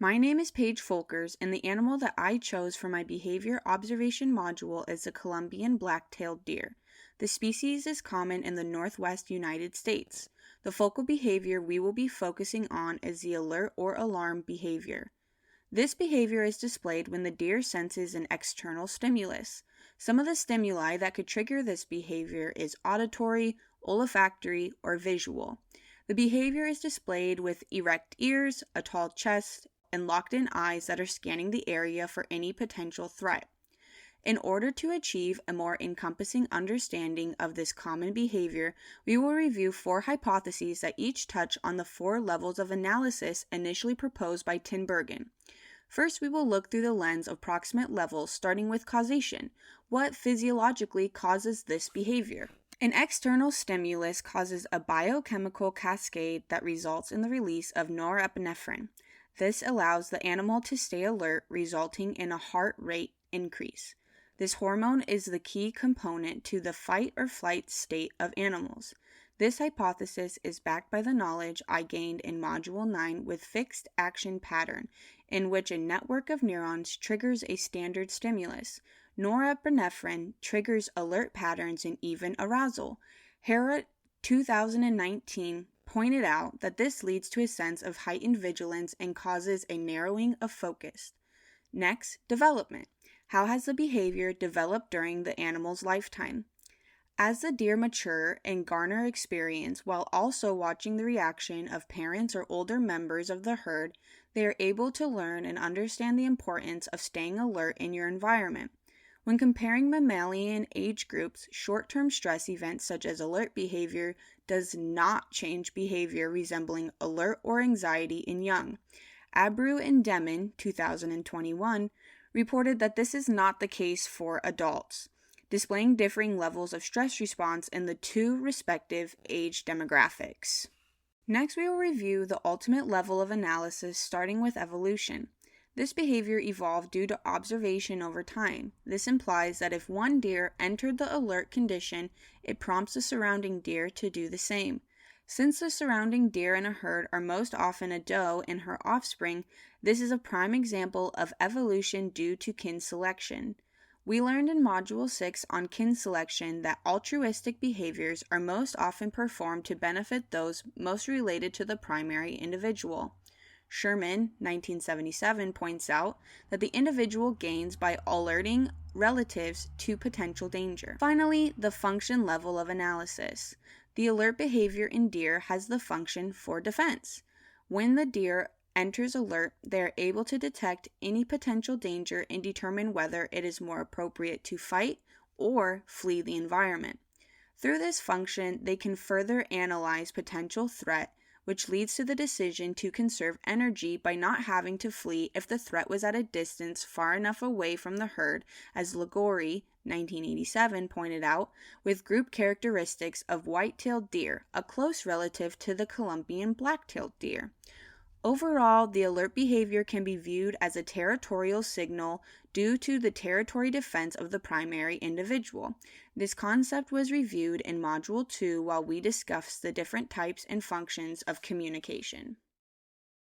My name is Paige Folkers, and the animal that I chose for my behavior observation module is the Columbian black-tailed deer. The species is common in the northwest United States. The focal behavior we will be focusing on is the alert or alarm behavior. This behavior is displayed when the deer senses an external stimulus. Some of the stimuli that could trigger this behavior is auditory, olfactory, or visual. The behavior is displayed with erect ears, a tall chest, and locked-in eyes that are scanning the area for any potential threat. In order to achieve a more encompassing understanding of this common behavior, we will review 4 hypotheses that each touch on the 4 levels of analysis initially proposed by Tinbergen. First, we will look through the lens of proximate levels, starting with causation. What physiologically causes this behavior? An external stimulus causes a biochemical cascade that results in the release of norepinephrine. This allows the animal to stay alert, resulting in a heart rate increase. This hormone is the key component to the fight or flight state of animals. This hypothesis is backed by the knowledge I gained in Module 9 with fixed action pattern, in which a network of neurons triggers a standard stimulus. Norepinephrine triggers alert patterns and even arousal. Hera 2019 pointed out that this leads to a sense of heightened vigilance and causes a narrowing of focus. Next, development. How has the behavior developed during the animal's lifetime? As the deer mature and garner experience while also watching the reaction of parents or older members of the herd, they are able to learn and understand the importance of staying alert in your environment. When comparing mammalian age groups, short-term stress events such as alert behavior does not change behavior resembling alert or anxiety in young. Abreu and Demon, 2021, reported that this is not the case for adults, displaying differing levels of stress response in the 2 respective age demographics. Next, we will review the ultimate level of analysis, starting with evolution. This behavior evolved due to observation over time. This implies that if one deer entered the alert condition, it prompts the surrounding deer to do the same. Since the surrounding deer in a herd are most often a doe and her offspring, this is a prime example of evolution due to kin selection. We learned in Module 6 on kin selection that altruistic behaviors are most often performed to benefit those most related to the primary individual. Sherman, 1977, points out that the individual gains by alerting relatives to potential danger. Finally, the function level of analysis. The alert behavior in deer has the function for defense. When the deer enters alert, they are able to detect any potential danger and determine whether it is more appropriate to fight or flee the environment. Through this function, they can further analyze potential threat, which leads to the decision to conserve energy by not having to flee if the threat was at a distance far enough away from the herd, as Ligori, 1987, pointed out, with group characteristics of white-tailed deer, a close relative to the Columbian black-tailed deer. Overall, the alert behavior can be viewed as a territorial signal due to the territory defense of the primary individual. This concept was reviewed in Module 2 while we discussed the different types and functions of communication.